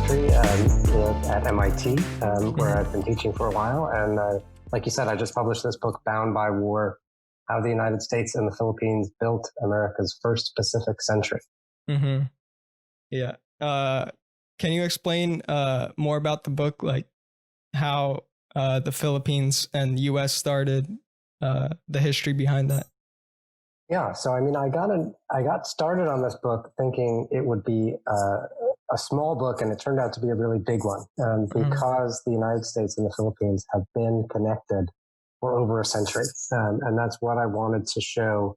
history at MIT, where I've been teaching for a while. And like you said, I just published this book, Bound by War, How the United States and the Philippines Built America's First Pacific Century. Mm-hmm. Yeah. Can you explain more about the book, like how the Philippines and U.S. started, the history behind that? Yeah, so I mean, I got started on this book thinking it would be a small book, and it turned out to be a really big one because the United States and the Philippines have been connected for over a century, and that's what I wanted to show,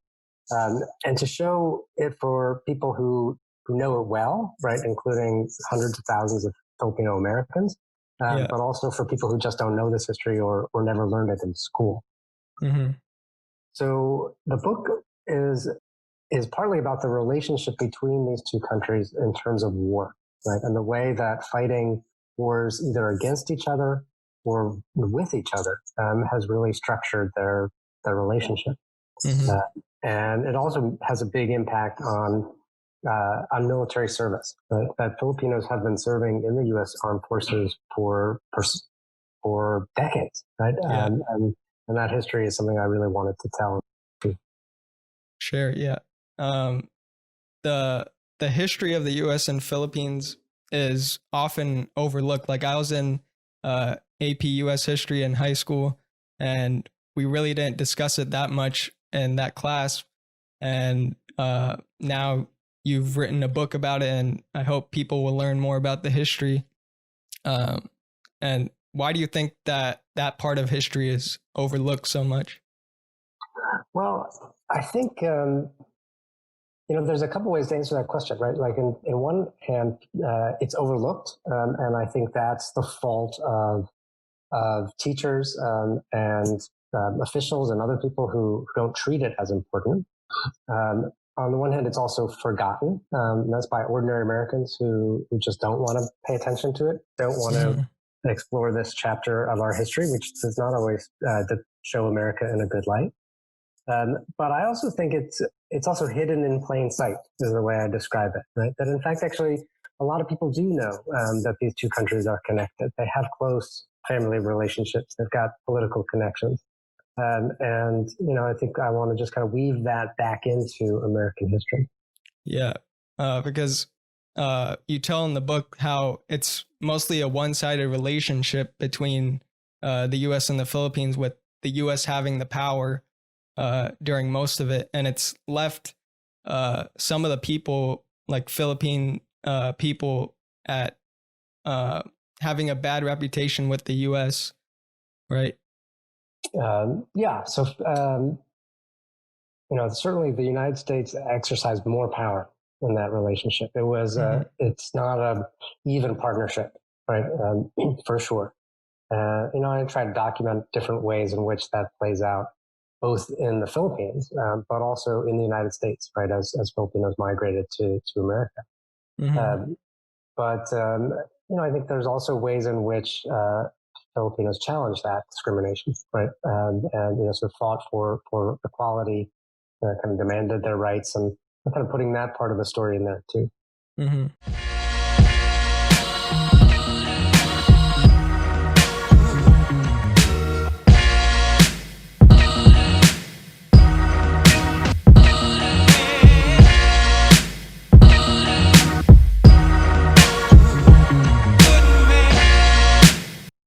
and to show it for people who know it well, right, including hundreds of thousands of Filipino Americans, but also for people who just don't know this history or never learned it in school. Mm-hmm. So the book is partly about the relationship between these two countries in terms of war, right? And the way that fighting wars either against each other or with each other has really structured their relationship. Mm-hmm. And it also has a big impact on military service, right? That Filipinos have been serving in the U.S. Armed Forces for decades, right? Yeah. And that history is something I really wanted to tell. Sure. Yeah. The history of the U.S. and Philippines is often overlooked. Like I was in AP U.S. history in high school, and we really didn't discuss it that much in that class. And now you've written a book about it, and I hope people will learn more about the history. And why do you think that part of history is overlooked so much? Well, I think, there's a couple ways to answer that question, right? Like in one hand, it's overlooked. And I think that's the fault of teachers and officials and other people who don't treat it as important. On the one hand, it's also forgotten. And that's by ordinary Americans who just don't want to pay attention to it, don't want to explore this chapter of our history, which does not always show America in a good light. But I also think it's also hidden in plain sight, is the way I describe it, right? That in fact, actually, a lot of people do know that these two countries are connected. They have close family relationships. They've got political connections. And I think I want to just kind of weave that back into American history. Yeah, because you tell in the book how it's mostly a one-sided relationship between the U.S. and the Philippines, with the U.S. having the power during most of it, and it's left some of the people, like Philippine people, at having a bad reputation with the U.S., right? So certainly the United States exercised more power in that relationship. It was it's not a even partnership, right? For sure. I try to document different ways in which that plays out, both in the Philippines, but also in the United States, right, as Filipinos migrated to America. I think there's also ways in which Filipinos challenged that discrimination, right, and sort of fought for equality, kind of demanded their rights, and kind of putting that part of the story in there too.